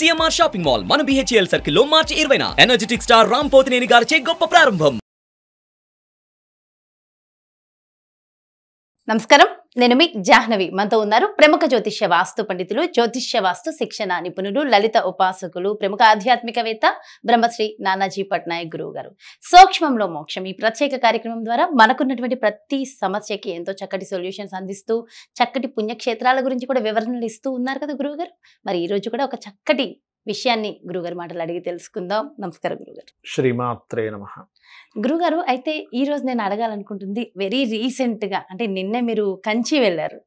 CMR shopping mall మన BHEL circle లో మార్చి 20న energetic star Ram Pothineni గారిచే గొప్ప ప్రారంభం. నమస్కారం, నేను మీ జాహ్నవి. మనతో ఉన్నారు ప్రముఖ జ్యోతిష్య వాస్తు పండితులు, జ్యోతిష్య వాస్తు శిక్షణ నిపుణులు, లలిత ఉపాసకులు, ప్రముఖ ఆధ్యాత్మికవేత్త బ్రహ్మశ్రీ నానాజీ పట్నాయక్ గురువు గారు. సూక్ష్మంలో మోక్షం ఈ ప్రత్యేక కార్యక్రమం ద్వారా మనకున్నటువంటి ప్రతి సమస్యకి ఎంతో చక్కటి సొల్యూషన్స్ అందిస్తూ చక్కటి పుణ్యక్షేత్రాల గురించి కూడా వివరణలు ఇస్తూ ఉన్నారు కదా గురువు గారు. మరి ఈ రోజు కూడా ఒక చక్కటి విషయాన్ని గురుగారు మాటలు అడిగి తెలుసుకుందాం. నమస్కారం గురుగారు. శ్రీమాత్రే నమః. గురుగారు, అయితే ఈ రోజు నేను అడగాలనుకుంటుంది వెరీ రీసెంట్ గా, అంటే నిన్నే మీరు కంచి వెళ్ళారు.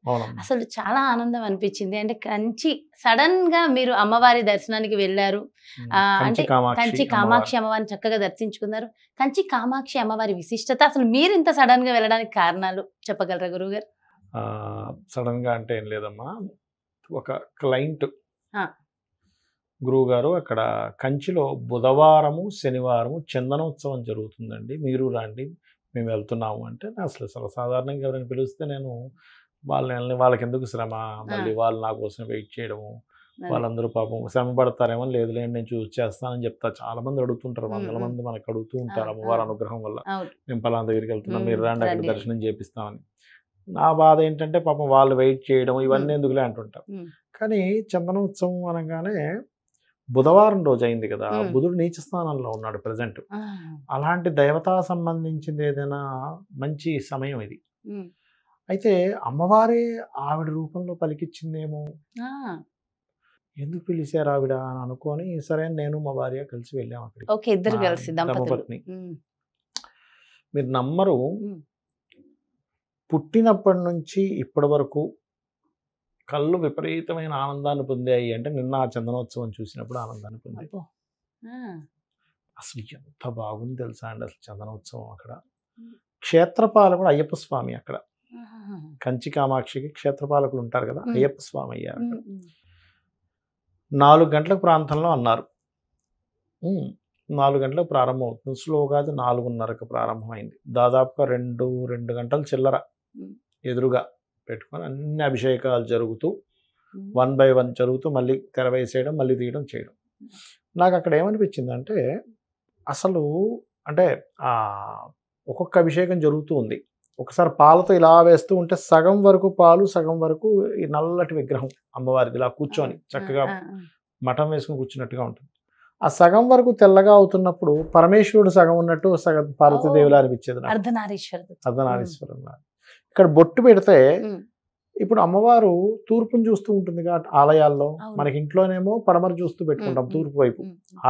అసలు చాలా ఆనందం అనిపించింది. అంటే కంచి సడన్ గా మీరు అమ్మవారి దర్శనానికి వెళ్ళారు. అంటే కంచి కామాక్షి అమ్మవారిని చక్కగా దర్శించుకున్నారు. కంచి కామాక్షి అమ్మవారి విశిష్టత, అసలు మీరు ఇంత సడన్ గా వెళ్ళడానికి కారణాలు చెప్పగలరా గురువు గారు? సడన్ గా అంటే ఏం లేదమ్మా, ఒక క్లయింట్ గురువు గారు అక్కడ కంచిలో బుధవారము శనివారము చందనోత్సవం జరుగుతుందండి, మీరు రండి, మేము వెళ్తున్నాము అంటే, అసలు సర్వసాధారణంగా ఎవరైనా పిలిస్తే నేను వాళ్ళకి ఎందుకు శ్రమ, మళ్ళీ వాళ్ళు నా కోసం వెయిట్ చేయడము, వాళ్ళందరూ పాపం శ్రమ పడతారేమో, లేదులేండి నేను చూసి చేస్తానని చెప్తా. చాలా మంది అడుగుతుంటారు, వందల మంది మనకు అడుగుతూ ఉంటారు అమ్మవారి అనుగ్రహం వల్ల, మేము పలానా దగ్గరికి వెళ్తున్నాం, మీరు రండి అక్కడ దర్శనం చేపిస్తామని. నా బాధ ఏంటంటే పాపం వాళ్ళు వెయిట్ చేయడం ఇవన్నీ ఎందుకులే అంటుంటారు. కానీ చందనోత్సవం అనగానే బుధవారం రోజు అయింది కదా, బుధుడు నీచ స్థానంలో ఉన్నాడు ప్రజెంట్. అలాంటి దేవతా సంబంధించింది ఏదైనా మంచి సమయం ఇది. అయితే అమ్మవారే ఆవిడ రూపంలో పలికిచ్చిందేమో, ఎందుకు పిలిచారు ఆవిడ అని అనుకొని, సరే నేను మా భార్య కలిసి వెళ్ళాము అక్కడికి, ధర్మపత్ని. మీరు నమ్మరు, పుట్టినప్పటి నుంచి ఇప్పటి వరకు కళ్ళు విపరీతమైన ఆనందాన్ని పొందాయి అంటే నిన్న ఆ చందనోత్సవం చూసినప్పుడు ఆనందాన్ని పొందాయి. అసలు ఎంత బాగుంది తెలుసా అండి అసలు చందనోత్సవం. అక్కడ క్షేత్రపాలకుడు అయ్యప్ప స్వామి, అక్కడ కంచి కామాక్షికి క్షేత్రపాలకులు ఉంటారు కదా, అయ్యప్ప స్వామి అయ్యారు. 4 గంటల ప్రాంతంలో అన్నారు. 4 గంటలకు ప్రారంభం అవుతుంది, స్లోగా 4:30కు ప్రారంభమైంది. దాదాపుగా 2 గంటలు చిల్లర ఎదురుగా పెట్టుకొని అన్ని అభిషేకాలు జరుగుతూ 1 by 1 జరుగుతూ మళ్ళీ తెర వేసేయడం, మళ్ళీ తీయడం చేయడం. నాకు అక్కడ ఏమనిపించిందంటే, అసలు అంటే ఒక్కొక్క అభిషేకం జరుగుతూ ఉంది. ఒకసారి పాలతో ఇలా వేస్తూ ఉంటే సగం వరకు పాలు, సగం వరకు ఈ నల్లటి విగ్రహం అమ్మవారిది ఇలా కూర్చొని చక్కగా మఠం వేసుకుని కూర్చున్నట్టుగా ఉంటుంది. ఆ సగం వరకు తెల్లగా అవుతున్నప్పుడు పరమేశ్వరుడు సగం ఉన్నట్టు, సగం పార్వతీదేవిలా అనిపించేది. అర్ధనారీశ్వరం. ఇక్కడ బొట్టు పెడితే ఇప్పుడు అమ్మవారు తూర్పును చూస్తూ ఉంటుంది కాబట్టి ఆలయాల్లో, మనకి ఇంట్లోనేమో పడమర చూస్తూ పెట్టుకుంటాం తూర్పు వైపు.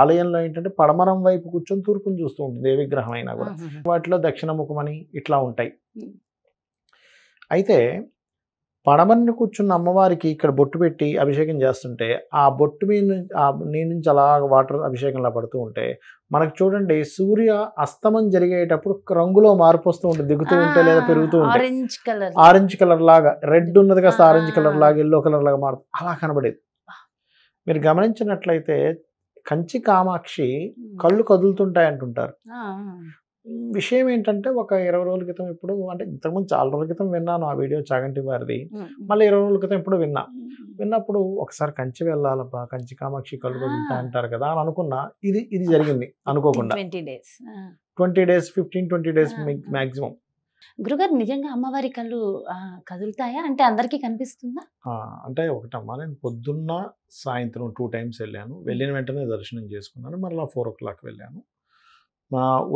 ఆలయంలో ఏంటంటే పడమరం వైపు కూర్చొని తూర్పును చూస్తూ ఉంటుంది ఏ విగ్రహం అయినా కూడా. వాటిలో దక్షిణముఖమని ఇట్లా ఉంటాయి. అయితే పడమరని కూర్చున్న అమ్మవారికి ఇక్కడ బొట్టు పెట్టి అభిషేకం చేస్తుంటే, ఆ బొట్టు మీద నీళ్ళ నుంచి అలా వాటర్ అభిషేకంలా పడుతూ ఉంటే, మనకు చూడండి సూర్య అస్తమం జరిగేటప్పుడు రంగులో మార్పు వస్తూ ఉంటుంది, దిగుతూ ఉంటే లేదా పెరుగుతూ ఉంటే, ఆరెంజ్ కలర్ లాగా, రెడ్ ఉన్నది కాస్త ఆరెంజ్ కలర్ లాగా, ఎల్లో కలర్ లాగా మారుతుంది, అలా కనబడేది. మీరు గమనించినట్లయితే కంచి కామాక్షి కళ్ళు కదులుతుంటాయి అంటుంటారు. విషయం ఏంటంటే, ఒక 20 రోజుల క్రితం ఇప్పుడు, అంటే ఇంతకుముందు చాలా రోజుల క్రితం విన్నాను ఆ వీడియో చాగంటి వారిది, మళ్ళీ 20 రోజుల క్రితం ఇప్పుడు విన్నప్పుడు ఒకసారి కంచి వెళ్ళాలబ్బా, కంచి కామాక్షి కళ్ళు కదులుతా అంటారు కదా అని అనుకున్నా. ఇది జరిగింది అనుకోకుండా. 20 days 15-20 days మ్యాక్సిమం. గురుగారు, నిజంగా అమ్మవారి కళ్ళు కదులుతాయా? అంటే అందరికీ కనిపిస్తుందా? అంటే ఒకటమ్మా, నేను పొద్దున్న సాయంత్రం 2 times వెళ్ళాను. వెళ్ళిన వెంటనే దర్శనం చేసుకున్నాను, మరలా 4 o'clock వెళ్ళాను.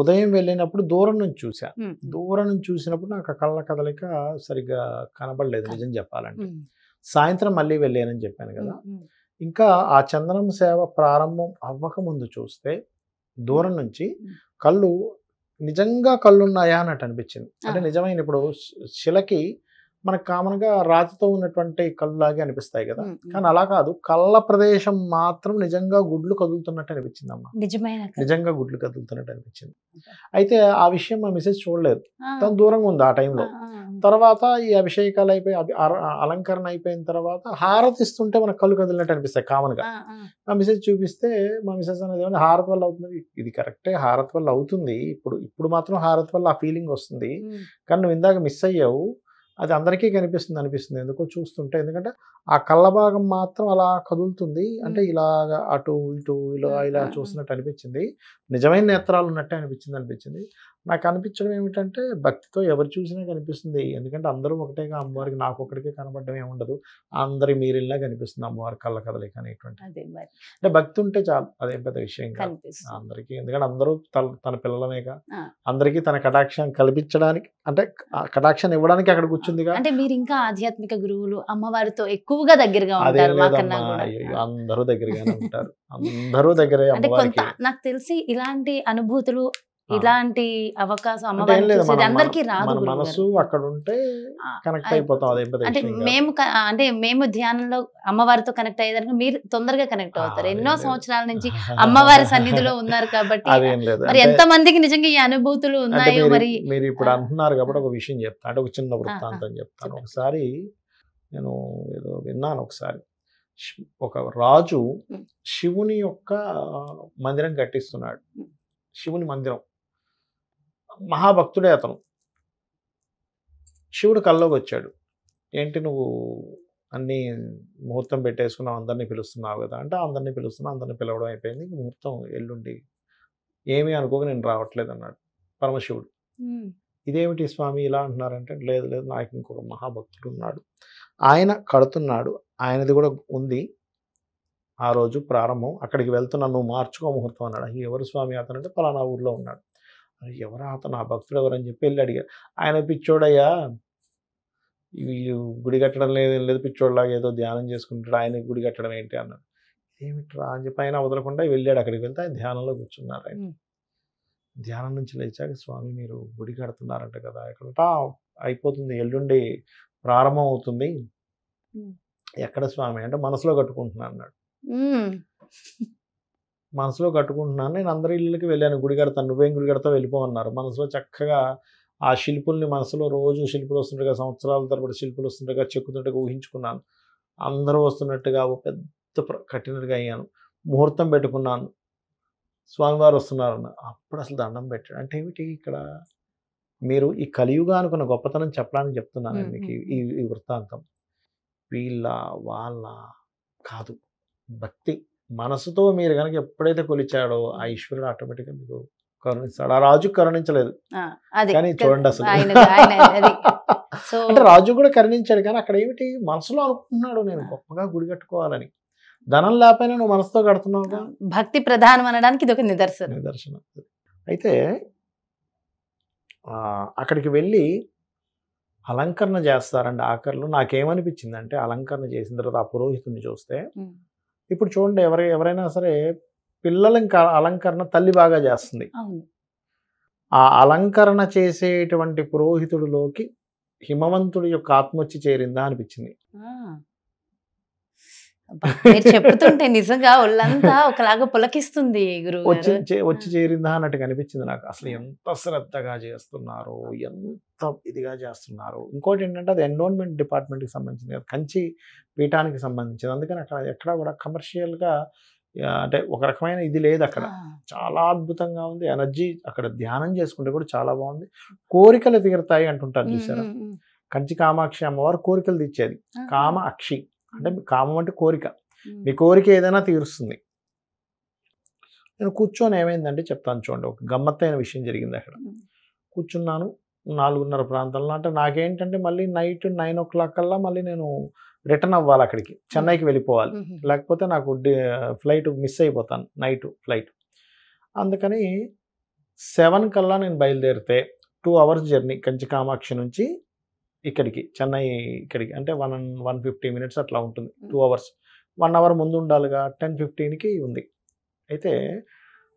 ఉదయం వెళ్ళినప్పుడు దూరం నుంచి చూశాను. దూరం నుంచి చూసినప్పుడు నాకు కళ్ళ కదలిక సరిగ్గా కనబడలేదు నిజం చెప్పాలంటే. సాయంత్రం మళ్ళీ వెళ్ళానని చెప్పాను కదా. ఇంకా ఆ చందనం సేవ ప్రారంభం అవ్వకముందు చూస్తే దూరం నుంచి కళ్ళు నిజంగా కళ్ళున్నాయా అన్నట్టు అనిపించింది. అంటే నిజమైన ఇప్పుడు శిలకి మనకు కామన్గా రాతితో ఉన్నటువంటి కళ్ళులాగే అనిపిస్తాయి కదా, కానీ అలా కాదు, కళ్ళ ప్రదేశం మాత్రం నిజంగా గుడ్లు కదులుతున్నట్టు అనిపించింది అమ్మ. నిజంగా గుడ్లు కదులుతున్నట్టు అనిపించింది. అయితే ఆ విషయం మా మిసెస్ చూడలేదు, తను దూరంగా ఉంది ఆ టైంలో. తర్వాత ఈ అభిషేకాలు అయిపోయి అలంకరణ అయిపోయిన తర్వాత హారతి ఇస్తుంటే మనకు కళ్ళు కదిలినట్టు అనిపిస్తాయి కామన్గా. మా మిసెస్ చూపిస్తే, మా మిసెస్ అనేది ఏమన్నా హారతి వల్ల అవుతుంది, ఇది కరెక్టే హారతి వల్ల అవుతుంది, ఇప్పుడు మాత్రం హారతి వల్ల ఆ ఫీలింగ్ వస్తుంది, కానీ నువ్వు ఇందాక మిస్ అయ్యావు, అది అందరికీ కనిపిస్తుంది అనిపిస్తుంది ఎందుకో చూస్తుంటే. ఎందుకంటే ఆ కళ్ళ భాగం మాత్రం అలా కదులుతుంది. అంటే ఇలాగ అటు ఇటు ఇలా చూస్తున్నట్టు అనిపించింది. నిజమైన నేత్రాలు ఉన్నట్టే అనిపించింది. నాకు అనిపించడం ఏమిటంటే భక్తితో ఎవరు చూసినా కనిపిస్తుంది. ఎందుకంటే అందరూ ఒకటేగా అమ్మవారికి, నాకు ఒక్కడికే కనపడడం ఏముండదు. అందరి మీరిలా కనిపిస్తుంది అమ్మవారి కళ్ళ కదలిక అనేటువంటి. అంటే భక్తి ఉంటే చాలు, అదేం పెద్ద విషయం కాదు అందరికీ. ఎందుకంటే అందరూ తన పిల్లలమేగా, అందరికీ తన కటాక్షం కల్పించడానికి, అంటే కటాక్షం ఇవ్వడానికి అక్కడ కూర్చుందిగా. అంటే మీరు ఇంకా ఆధ్యాత్మిక గురువులు అమ్మవారితో ఎక్కువగా దగ్గరగా ఉంటారు. అందరూ దగ్గరగానే ఉంటారు, అందరూ దగ్గరే అమ్మవారికి. నాకు తెలిసి ఇలాంటి అనుభూతులు, ఇలాంటి అవకాశం అమ్మవారిని చూసేది అందరికీ రాదు. మనసు అక్కడ ఉంటే కనెక్ట్ అయిపోతాం. అంటే మేము ధ్యానంలో అమ్మవారితో కనెక్ట్ అయ్యేదానికి మీరు తొందరగా కనెక్ట్ అవుతారు. ఎన్నో సంవత్సరాల నుంచి అమ్మవారి సన్నిధిలో ఉన్నారు కాబట్టి మరి ఎంత మందికి నిజంగా ఈ అనుభూతులు ఉన్నాయో. మరి మీరు ఇప్పుడు అంటున్నారు కాబట్టి ఒక విషయం చెప్తాను, అంటే ఒక చిన్న వృత్తాంతం చెప్తాను. ఒకసారి నేను ఏదో విన్నాను. ఒకసారి ఒక రాజు శివుని యొక్క మందిరం కట్టిస్తున్నాడు. శివుని మందిరం, మహాభక్తుడే అతను. శివుడు కల్లోకి వచ్చాడు. ఏంటి నువ్వు అన్నీ ముహూర్తం పెట్టేసుకున్నావు, అందరినీ పిలుస్తున్నావు కదా అంటే, అందరినీ పిలుస్తున్నా, అందరినీ పిలవడం అయిపోయింది, ముహూర్తం ఎల్లుండి, ఏమీ అనుకోక నేను రావట్లేదు అన్నాడు పరమశివుడు. ఇదేమిటి స్వామి ఇలా అంటున్నారంటే, లేదు నాకు ఇంకొక మహాభక్తుడు ఉన్నాడు, ఆయన కడుతున్నాడు, ఆయనది కూడా ఉంది, ఆ రోజు ప్రారంభం, అక్కడికి వెళ్తున్నా, నువ్వు మార్చుకో ముహూర్తం అన్నాడు. ఎవరు స్వామి అతను అంటే, పలానా ఊర్లో ఉన్నాడు. ఎవరా అతను, ఆ భక్తుడు ఎవరని చెప్పి వెళ్ళి అడిగారు. ఆయన పిచ్చోడయ్యా, ఇవి గుడి కట్టడం లేదు పిచ్చోడ్లాగా ఏదో ధ్యానం చేసుకుంటాడు, ఆయన గుడి కట్టడం ఏంటి అన్నాడు. ఏమిట్రా అని చెప్పి ఆయన వదలకుండా వెళ్ళాడు. అక్కడికి వెళ్తే ఆయన ధ్యానంలో కూర్చున్నారు. ఆయన ధ్యానం నుంచి లేచాక, స్వామి మీరు గుడి కడుతున్నారంట కదా, ఎక్కడ అయిపోతుంది, ఎల్లుండి ప్రారంభం అవుతుంది, ఎక్కడ స్వామి అంటే, మనసులో కట్టుకుంటున్నాను అన్నాడు. మనసులో కట్టుకుంటున్నాను, నేను అందరి ఇళ్ళకి వెళ్ళాను, గుడి కడతాను, నువ్వేం గుడి కడతావు వెళ్ళిపోమన్నారు. మనసులో చక్కగా ఆ శిల్పుల్ని, మనసులో రోజు శిల్పులు వస్తుండగా, సంవత్సరాల తరబడి శిల్పులు వస్తుండగా, చెక్కుతుండగా ఊహించుకున్నాను. అందరూ వస్తున్నట్టుగా పెద్ద కట్టినట్టుగా అయ్యాను. ముహూర్తం పెట్టుకున్నాను, స్వామివారు వస్తున్నారన్న. అప్పుడు అసలు దండం పెట్టాడు. అంటే ఏమిటి ఇక్కడ, మీరు ఈ కలియుగా అనుకున్న గొప్పతనం చెప్పడానికి చెప్తున్నాను మీకు ఈ వృత్తాంతం. వాళ్ళ కాదు, భక్తి మనసుతో మీరు కనుక ఎప్పుడైతే కొలిచాడో, ఆ ఈశ్వరుడు ఆటోమేటిక్గా మీకు కరుణిస్తాడు. ఆ రాజు కరుణించలేదు కానీ చూడండి అసలు. అంటే రాజు కూడా కరుణించాడు, కానీ అక్కడ ఏమిటి, మనసులో అనుకుంటున్నాడు నేను గొప్పగా గుడి కట్టుకోవాలని. ధనం లేకపోయినా నువ్వు మనసుతో కడుతున్నావుగా. భక్తి ప్రధానం అనడానికి ఇది ఒక నిదర్శనం. అయితే అక్కడికి వెళ్ళి అలంకరణ చేస్తారండి. ఆఖరిలో నాకేమనిపించిందంటే, అలంకరణ చేసిన తర్వాత ఆ పురోహితుడిని చూస్తే, ఇప్పుడు చూడండి ఎవరైనా సరే పిల్లల అలంకరణ తల్లి బాగా చేస్తుంది. ఆ అలంకరణ చేసేటువంటి పురోహితుడిలోకి హిమవంతుడి యొక్క ఆత్మ వచ్చి చేరిందా అనిపించింది. చెప్తుంటే నిజంగా ఒళ్ళంతా ఒకలాగా పులకిస్తుంది. వచ్చి చేరిందా అన్నట్టుగా అనిపించింది నాకు. అసలు ఎంత శ్రద్ధగా చేస్తున్నారు, ఎంత ఇదిగా చేస్తున్నారు. ఇంకోటి ఏంటంటే, అది ఎన్విరాన్మెంట్ డిపార్ట్మెంట్కి సంబంధించింది కదా, కంచి పీఠానికి సంబంధించింది. అందుకని అక్కడ ఎక్కడ కూడా కమర్షియల్గా, అంటే ఒక రకమైన ఇది లేదు అక్కడ. చాలా అద్భుతంగా ఉంది. ఎనర్జీ అక్కడ ధ్యానం చేసుకుంటే కూడా చాలా బాగుంది. కోరికలు తీరుతాయి అంటుంటారు చూసారా. కంచి కామాక్షి అమ్మవారు కోరికలు తీర్చేది. కామ అక్షి అంటే, కామం అంటే కోరిక, మీ కోరిక ఏదైనా తీరుస్తుంది. నేను కూర్చొని ఏమైందంటే చెప్తాను చూడండి. ఒక గమ్మత్తైన విషయం జరిగింది అక్కడ. కూర్చున్నాను 4:30 ప్రాంతంలో. అంటే నాకేంటంటే మళ్ళీ నైట్ 9 o'clock కల్లా మళ్ళీ నేను రిటర్న్ అవ్వాలి అక్కడికి, చెన్నైకి వెళ్ళిపోవాలి. లేకపోతే నాకు ఫ్లైట్ మిస్ అయిపోతాను, నైట్ ఫ్లైట్. అందుకని 7 కల్లా నేను బయలుదేరితే 2 hours జర్నీ కంచి కామాక్షి నుంచి ఇక్కడికి, చెన్నై ఇక్కడికి. అంటే 150 minutes అట్లా ఉంటుంది. 2 hours, 1 hour ముందు ఉండాలిగా. 10:15కి ఉంది. అయితే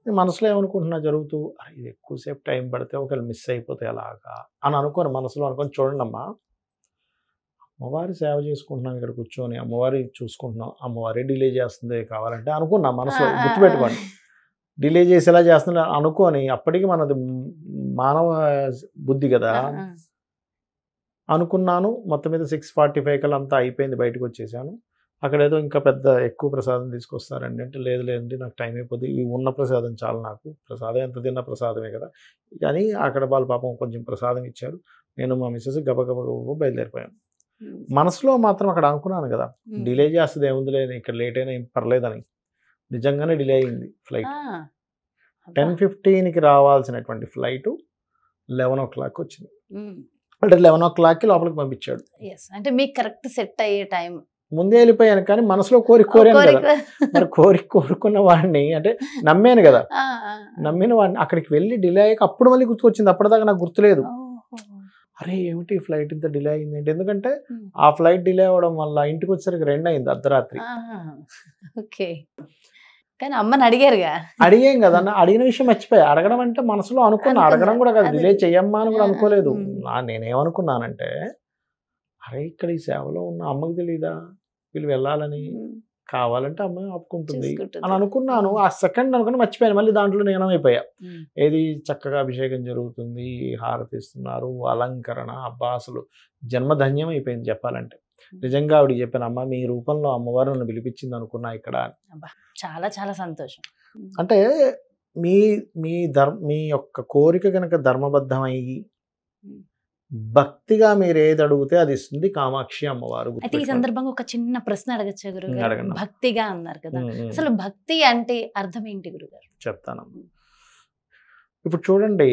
మనసులో ఏమనుకుంటున్నా జరుగుతూ, ఇది ఎక్కువసేపు టైం పడితే ఒకవేళ మిస్ అయిపోతే ఎలాగా అని అనుకోని మనసులో అనుకొని, చూడండి అమ్మా, అమ్మవారి సేవ చేసుకుంటున్నాం ఇక్కడ కూర్చొని, అమ్మవారి చూసుకుంటున్నాం, అమ్మవారి డిలే చేస్తుంది కావాలంటే అనుకున్నా మనసులో. గుర్తుపెట్టుకోండి, డిలే చేసేలా చేస్తున్నా అనుకోని, అప్పటికి మనది మానవ బుద్ధి కదా అనుకున్నాను. మొత్తం మీద 6:45 కల్లా అంతా అయిపోయింది, బయటకు వచ్చేసాను. అక్కడ ఏదో ఇంకా ఎక్కువ ప్రసాదం తీసుకొస్తారండి అంటే, లేదండి నాకు టైం అయిపోద్ది, ఈ ఉన్న ప్రసాదం చాలు నాకు, ప్రసాదం ఎంత తిన్న ప్రసాదమే కదా. కానీ అక్కడ వాళ్ళు పాపం కొంచెం ప్రసాదం ఇచ్చారు. నేను మా మిస్సెస్ గబగబ బయలుదేరిపోయాను. మనసులో మాత్రం అక్కడ అనుకున్నాను కదా, డిలే చేస్తుంది ఏముంది లేదు, ఇక్కడ లేట్ అయినా ఏం పర్లేదని. నిజంగానే డిలే అయింది ఫ్లైట్. 10:15కి రావాల్సినటువంటి ఫ్లైట్ 11 o'clock వచ్చింది. అంటే 11 o'clockకి లోపలికి పంపించాడు. అంటే మీకు కరెక్ట్ సెట్ అయ్యే టైం. ముందే వెళ్ళిపోయాను కానీ మనసులో కోరాను కదా. మరి కోరుకున్న వాడిని అంటే నమ్మాను కదా, నమ్మిన వాడిని అక్కడికి వెళ్ళి డిలే అయ్యాక అప్పుడు మళ్ళీ గుర్తుకొచ్చింది. అప్పటిదాకా నాకు గుర్తులేదు. అరే ఏమిటి ఫ్లైట్ ఇంత డిలే అయింది ఏంటి, ఎందుకంటే ఆ ఫ్లైట్ డిలే అవ్వడం వల్ల ఇంటికి వచ్చేసరికి 2 అయింది అర్ధరాత్రి. ఓకే, కానీ అమ్మని అడిగారుగా. అడిగాం కదా, అడిగిన విషయం మర్చిపోయా. అడగడం అంటే మనసులో అనుకున్నా, అడగడం కూడా కాదు, డిలే చెయ్యమ్మా అని కూడా అనుకోలేదు. నేనేమనుకున్నానంటే అరే ఇక్కడ ఈ సేవలో ఉన్న అమ్మకి తెలీదా వీళ్ళు వెళ్ళాలని, కావాలంటే అమ్మ ఆపుకుంటుంది అని అనుకున్నాను. ఆ సెకండ్ అనుకుని మర్చిపోయాను. మళ్ళీ దాంట్లో నేనమైపోయా. ఏది చక్కగా అభిషేకం జరుగుతుంది, హారతి ఇస్తున్నారు, అలంకరణ, అబ్బా అసలు జన్మధన్యం అయిపోయింది చెప్పాలంటే. నిజంగా ఆవిడ చెప్పాను, అమ్మ మీ రూపంలో అమ్మవారు నన్ను పిలిపించింది అనుకున్నా ఇక్కడ. చాలా చాలా సంతోషం. అంటే మీ మీ యొక్క కోరిక కనుక ధర్మబద్ధమయ్యి భక్తిగా మీరు ఏది అడిగితే అది ఇస్తుంది కామాక్షి అమ్మవారు. అయితే ఈ సందర్భంగా ఒక చిన్న ప్రశ్న అడగచ్చా గురుగారు? భక్తిగా అన్నారు కదా, అసలు భక్తి అంటే అర్థం ఏంటి గురుగారు? చెప్తాను. ఇప్పుడు చూడండి,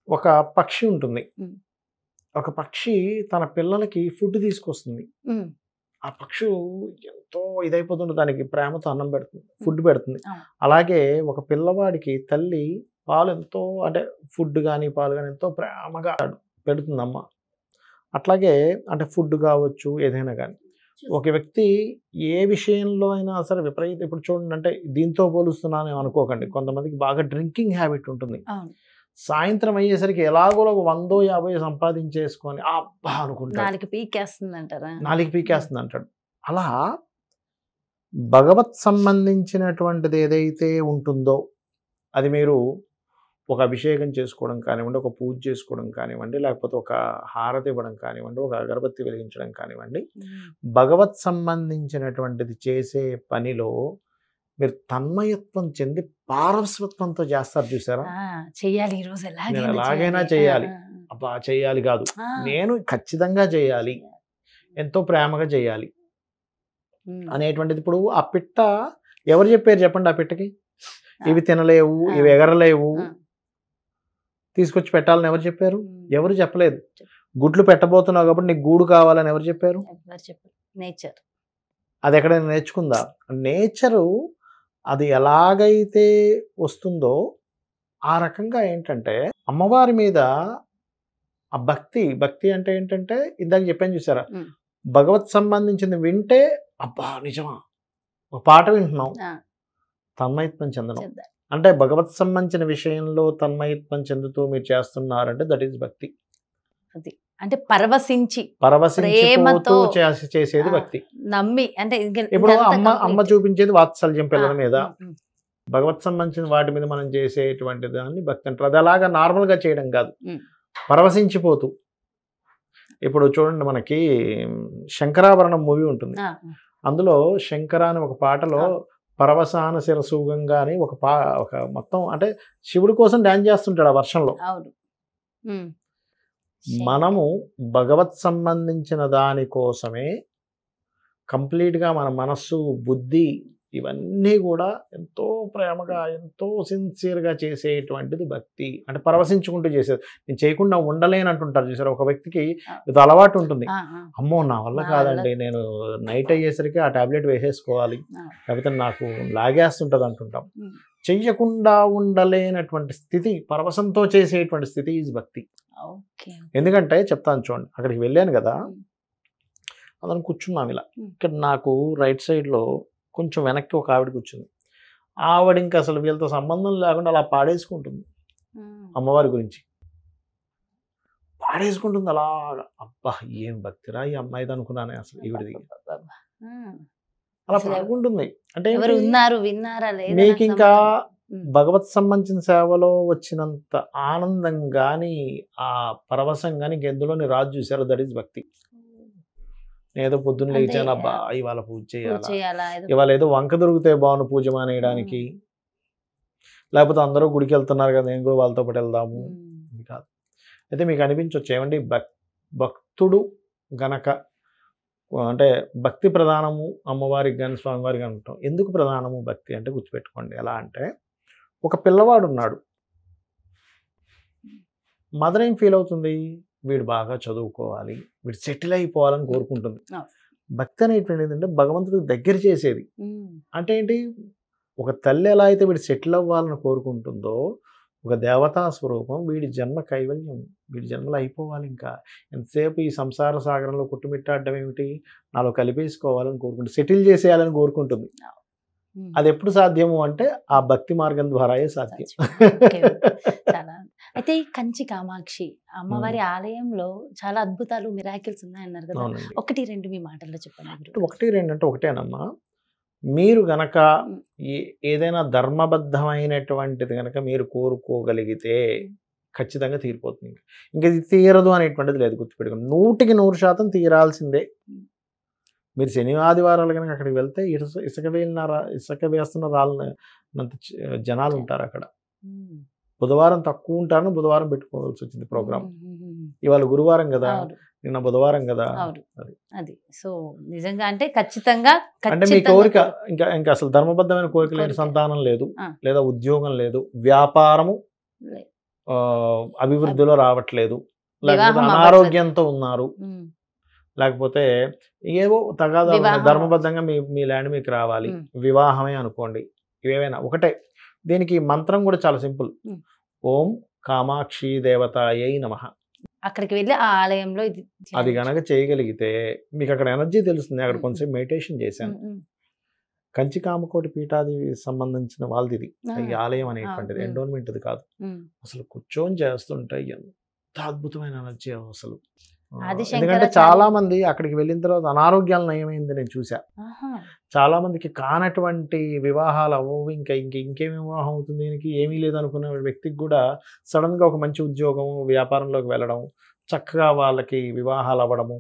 ఒక పక్షి ఉంటుంది. ఒక పక్షి తన పిల్లలకి ఫుడ్ తీసుకొస్తుంది. ఆ పక్షి ఎంతో ఇదైపోతుంది, దానికి ప్రేమతో అన్నం పెడుతుంది, ఫుడ్ పెడుతుంది. అలాగే ఒక పిల్లవాడికి తల్లి పాలు ఎంతో, అంటే ఫుడ్ కానీ పాలు కానీ ఎంతో ప్రేమగా పెడుతుందమ్మ. అట్లాగే అంటే ఫుడ్ కావచ్చు ఏదైనా కానీ, ఒక వ్యక్తి ఏ విషయంలో అయినా సరే విపరీత, ఇప్పుడు చూడండి అంటే దీంతో పోలుస్తున్నాను అనుకోకండి, కొంతమందికి బాగా డ్రింకింగ్ హ్యాబిట్ ఉంటుంది. సాయంత్రం అయ్యేసరికి ఎలాగో 100-50 సంపాదించేసుకొని అబ్బా అనుకుంటాడు, నాలుగు పీకేస్తుంది అంటాడు. అలా భగవత్ సంబంధించినటువంటిది ఏదైతే ఉంటుందో అది మీరు ఒక అభిషేకం చేసుకోవడం కానివ్వండి, ఒక పూజ చేసుకోవడం కానివ్వండి, లేకపోతే ఒక హారతి ఇవ్వడం కానివ్వండి, ఒక అగరబత్తి వెలిగించడం కానివ్వండి, భగవత్ సంబంధించినటువంటిది చేసే పనిలో మీరు తన్మయత్వం చెంది పారవస్వత్వంతో చేస్తారు. చూసారా, చెయ్యాలి ఈరోజు నేను ఎలాగైనా చేయాలి, అబ్బా చేయాలి కాదు, నేను ఖచ్చితంగా చేయాలి, ఎంతో ప్రేమగా చేయాలి అనేటువంటిది. ఇప్పుడు ఆ పిట్ట ఎవరు చెప్పారు చెప్పండి? ఆ పిట్టకి ఇవి తినలేవు, ఇవి ఎగరలేవు, తీసుకొచ్చి పెట్టాలని ఎవరు చెప్పారు? ఎవరు చెప్పలేదు. గుడ్లు పెట్టబోతున్నావు కాబట్టి నీకు గూడు కావాలని ఎవరు చెప్పారు? నేచర్. అది ఎక్కడైనా నేర్చుకుందా? నేచరు అది ఎలాగైతే వస్తుందో ఆ రకంగా ఏంటంటే అమ్మవారి మీద ఆ భక్తి అంటే ఏంటంటే ఇందాక చెప్పాను చూసారా, భగవత్ సంబంధించింది వింటే అబ్బా నిజమా, ఒక పాట వింటున్నాం, తన్మయత్వం చెందడం. అంటే భగవత్ సంబంధించిన విషయంలో తన్మయత్వం చెందుతూ మీరు చేస్తున్నారంటే దట్ ఈస్ భక్తి. అంటే పరవశించి చేసేది భక్తి. నమ్మి అంటే ఇప్పుడు అమ్మ చూపించేది వాత్సల్యం పిల్లల మీద, భగవత్ సంబంధించిన వాటి మీద మనం చేసేటువంటి దాన్ని భక్తి అంటారు. అది అలాగా నార్మల్ గా చేయడం కాదు, పరవశించిపోతూ. ఇప్పుడు చూడండి, మనకి శంకరాభరణం మూవీ ఉంటుంది, అందులో శంకర అని ఒక పాటలో పరవశాన శిరసూగంగా అని ఒక మొత్తం అంటే శివుడి కోసం డాన్స్ చేస్తుంటాడు ఆ వర్షంలో. మనము భగవత్ సంబంధించిన దానికోసమే కంప్లీట్గా మన మనస్సు, బుద్ధి ఇవన్నీ కూడా ఎంతో ప్రేమగా, ఎంతో సిన్సియర్గా చేసేటువంటిది భక్తి. అంటే పరవశించుకుంటూ చేసేది. నేను చేయకుండా ఉండలేను అంటుంటారు చూసారు. ఒక వ్యక్తికి ఇది అలవాటు ఉంటుంది, అమ్మో నా వల్ల కాదండి, నేను నైట్ అయ్యేసరికి ఆ టాబ్లెట్ వేసేసుకోవాలి, లేకపోతే నాకు లాగేస్తుంటుంది అంటుంటాం. చెయ్యకుండా ఉండలేనటువంటి స్థితి, పరవశంతో చేసేటువంటి స్థితి ఈజ్ భక్తి. ఎందుకంటే చెప్తాను చూడండి, అక్కడికి వెళ్ళాను కదా, అతను కూర్చున్నాం ఇలా, ఇక్కడ నాకు రైట్ సైడ్లో కొంచెం వెనక్కి ఒక ఆవిడ కూర్చుంది. ఆవిడ ఇంకా అసలు వీళ్ళతో సంబంధం లేకుండా అలా పాడేసుకుంటుంది, అమ్మవారి గురించి పాడేసుకుంటుంది అలా. అబ్బా ఏం భక్తిరా ఈ అమ్మాయిది అనుకున్నానే అసలు ఈవిడిది, అలా పాడుకుంటుంది. అంటే మీకు ఇంకా భగవత్ సంబంధించిన సేవలో వచ్చినంత ఆనందం కానీ ఆ పరవశం కానీ ఇంకెందులోని రాజు చూసారో, దట్ ఈస్ భక్తి. ఏదో పొద్దున్న లేచాను, అబ్బా ఇవాళ పూజ చేయాలా, ఇవాళ ఏదో వంక దొరికితే బాగుండు పూజ మానేయడానికి, లేకపోతే అందరూ గుడికి వెళ్తున్నారు కదా నేను కూడా వాళ్ళతో పాటు వెళ్దాము కాదు. అయితే మీకు అనిపించవచ్చు ఏమండి, భక్తుడు గనక అంటే భక్తి ప్రధానము అమ్మవారికి కానీ స్వామివారికి కానీ ఉంటాం. ఎందుకు ప్రధానము భక్తి అంటే గుర్తుపెట్టుకోండి. ఎలా అంటే ఒక పిల్లవాడు ఉన్నాడు, మదర్ ఏం ఫీల్ అవుతుంది, వీడు బాగా చదువుకోవాలి, వీడు సెటిల్ అయిపోవాలని కోరుకుంటుంది. భక్తి అనేటువంటి ఏంటంటే భగవంతుడు దగ్గర చేసేది. అంటే ఏంటి, ఒక తల్లి ఎలా అయితే వీడు సెటిల్ అవ్వాలని కోరుకుంటుందో ఒక దేవతా స్వరూపం వీడి జన్మ కైవల్యం, వీడి జన్మలో అయిపోవాలి, ఇంకా ఎంతసేపు ఈ సంసార సాగరంలో కుట్టుమిట్టాడడం ఏమిటి, నాలో కలిపేసుకోవాలని కోరుకుంటుంది, సెటిల్ చేసేయాలని కోరుకుంటుంది. అది ఎప్పుడు సాధ్యము అంటే ఆ భక్తి మార్గం ద్వారాయే సాధ్యం. చాలా. అయితే ఈ కంచి కామాక్షి అమ్మవారి ఆలయంలో చాలా అద్భుతాలు మిరాకిల్స్ ఉన్నాయన్నారు కదా, ఒకటి రెండు మీ మాటల్లో చెప్పండి. ఒకటి రెండు అంటే ఒకటేనమ్మా, మీరు గనక ఏదైనా ధర్మబద్ధమైనటువంటిది గనక మీరు కోరుకోగలిగితే ఖచ్చితంగా తీరిపోతుంది. ఇంకా ఇది తీరదు అనేటువంటిది లేదు, గుర్తుపెట్టుకోండి. 100% తీరాల్సిందే. మీరు శని ఆదివారాలు కనుక అక్కడికి వెళ్తే ఇసుక వేస్తున్న రాళ్ళనంత జనాలు ఉంటారు అక్కడ. బుధవారం తక్కువ ఉంటారని బుధవారం పెట్టుకోవాల్సి వచ్చింది ప్రోగ్రామ్. ఇవాళ గురువారం కదా, నిన్న బుధవారం కదా. అది సో నిజంగా అంటే ఖచ్చితంగా అంటే మీ కోరిక ఇంకా అసలు ధర్మబద్ధమైన కోరిక లేని సంతానం లేదు, లేదా ఉద్యోగం లేదు, వ్యాపారము అభివృద్ధిలో రావట్లేదు, లేకపోతే అనారోగ్యంతో ఉన్నారు, లేకపోతే ఏవో తగాదా ధర్మబద్ధంగా మీ ల్యాండ్ మీకు రావాలి, వివాహమే అనుకోండి, ఇవేమైనా ఒకటే. దీనికి మంత్రం కూడా చాలా సింపుల్. ఓం కామాక్షి దేవతాయై నమః. అక్కడికి వెళ్ళి ఆ ఆలయంలో అది గనక చేయగలిగితే మీకు అక్కడ ఎనర్జీ తెలుస్తుంది. అక్కడ కొంచెం మెడిటేషన్ చేశాను. కంచి కామకోటి పీఠాది సంబంధించిన వాళ్ళది ఇది, ఈ ఆలయం అనేటువంటిది ఎండోన్మెంట్ది కాదు. అసలు కూర్చొని చేస్తుంటే ఎంత అద్భుతమైన ఎనర్జీ అసలు. ఎందుకంటే చాలా మంది అక్కడికి వెళ్ళిన తర్వాత అనారోగ్యాలు నయమైంది నేను చూసా. చాలా మందికి కానటువంటి వివాహాలు అవ్వవు, ఇంకేం వివాహం అవుతుంది, దీనికి ఏమీ లేదనుకున్న వ్యక్తికి కూడా సడన్ గా ఒక మంచి ఉద్యోగం వ్యాపారంలోకి వెళ్ళడం, చక్కగా వాళ్ళకి వివాహాలు అవ్వడము.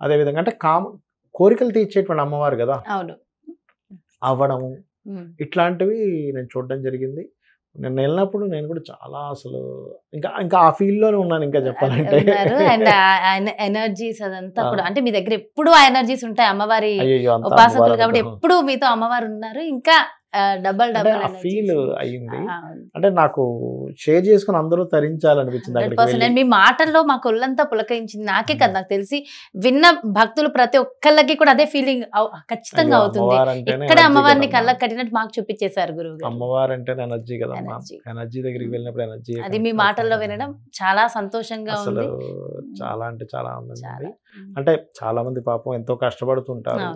అదేవిధంగా అంటే కోరికలు తీర్చేటువంటి అమ్మవారు కదా, అవ్వడము, ఇట్లాంటివి నేను చూడడం జరిగింది. నేను వెళ్ళినప్పుడు నేను కూడా చాలా అసలు ఇంకా ఆ ఫీల్డ్ లోనే ఉన్నాను. ఇంకా చెప్పాలంటే ఎనర్జీస్ అదంతా కూడా అంటే మీ దగ్గర ఎప్పుడు ఆ ఎనర్జీస్ ఉంటాయి. అమ్మవారి ఉపాసకులు కాబట్టి ఎప్పుడు మీతో అమ్మవారు ఉన్నారు. ఇంకా డబల్ ఫీల్ అయ్యింది. అంటే నాకు షేర్ చేసుకుని అందరూ తరించాలనిపించింది. మీ మాటల్లో మాకు ఒళ్ళంతా పులకరించింది. నాకే కదా, నాకు తెలిసి విన్న భక్తులు ప్రతి ఒక్కళ్ళకి కూడా అదే ఫీలింగ్ ఖచ్చితంగా అవుతుంది. ఇక్కడ అమ్మవారిని కళ్ళకి కట్టినట్టు మాకు చూపించేశారు గురువు. అమ్మవారు అంటే ఎనర్జీ కదా, ఎనర్జీ దగ్గరికి వెళ్ళినప్పుడు ఎనర్జీ. అది మీ మాటల్లో వినడం చాలా సంతోషంగా ఉంది. చాలా అంటే చాలా ఆనందంగా. అంటే చాలా మంది పాపం ఎంతో కష్టపడుతుంటారు,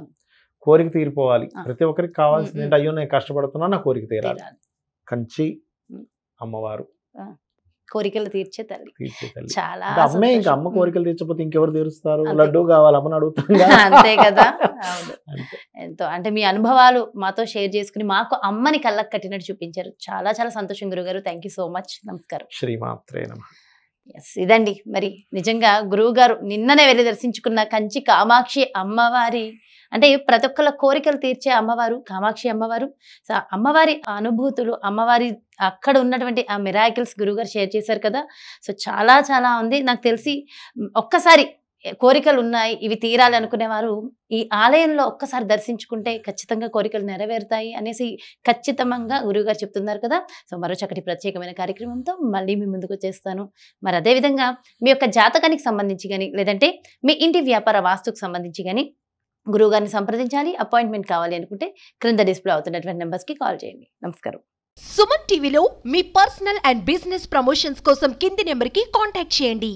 కోరిక తీరిపోవాలి. ప్రతి ఒక్కరికి కావాల్సింది ఏంటి, అయ్యో నేను కష్టపడుతున్నా నా కోరిక తీరాలి. కంచి అమ్మవారు కోరికలు తీర్చే తల్లి. చాలా అమ్మే, ఇంకా అమ్మ కోరికలు తీర్చకపోతే ఇంకెవరు తీరుస్తారు? లడ్డు కావాలి అమ్మని అడుగుతాం అంతే కదా. ఎంతో అంటే మీ అనుభవాలు మాతో షేర్ చేసుకుని మాకు అమ్మని కళ్ళకు కట్టినట్టు చూపించారు. చాలా చాలా సంతోషం గురుగారు. Thank you so much. నమస్కారం. శ్రీమాత్రే నమః. ఇదండి మరి నిజంగా గురువు గారు నిన్ననే వెళ్ళి దర్శించుకున్న కంచి కామాక్షి అమ్మవారి అంటే ప్రతి ఒక్కళ్ళ కోరికలు తీర్చే అమ్మవారు కామాక్షి అమ్మవారు. అమ్మవారి అనుభూతులు, అమ్మవారి అక్కడ ఉన్నటువంటి ఆ మిరాకిల్స్ గురువుగారు షేర్ చేశారు కదా. సో చాలా చాలా ఉంది. నాకు తెలిసి ఒక్కసారి కోరికలు ఉన్నాయి, ఇవి తీరాలి అనుకునేవారు ఈ ఆలయంలో ఒక్కసారి దర్శించుకుంటే ఖచ్చితంగా కోరికలు నెరవేరుతాయి అనేసి ఖచ్చితంగా గురువుగారు చెప్తున్నారు కదా. సో మరో చక్కటి ప్రత్యేకమైన కార్యక్రమంతో మళ్ళీ మీ ముందుకు వచ్చేస్తాను. మరి అదేవిధంగా మీ యొక్క జాతకానికి సంబంధించి కానీ లేదంటే మీ ఇంటి వ్యాపార వాస్తుకు సంబంధించి కానీ గురువుగారిని సంప్రదించాలి, అపాయింట్మెంట్ కావాలి అనుకుంటే క్రింద డిస్ప్లే అవుతున్నటువంటి నెంబర్స్కి కాల్ చేయండి. నమస్కారం. సుమన్ టీవీలో మీ పర్సనల్ అండ్ బిజినెస్ ప్రమోషన్స్ కోసం కింది నెంబర్కి కాంటాక్ట్ చేయండి.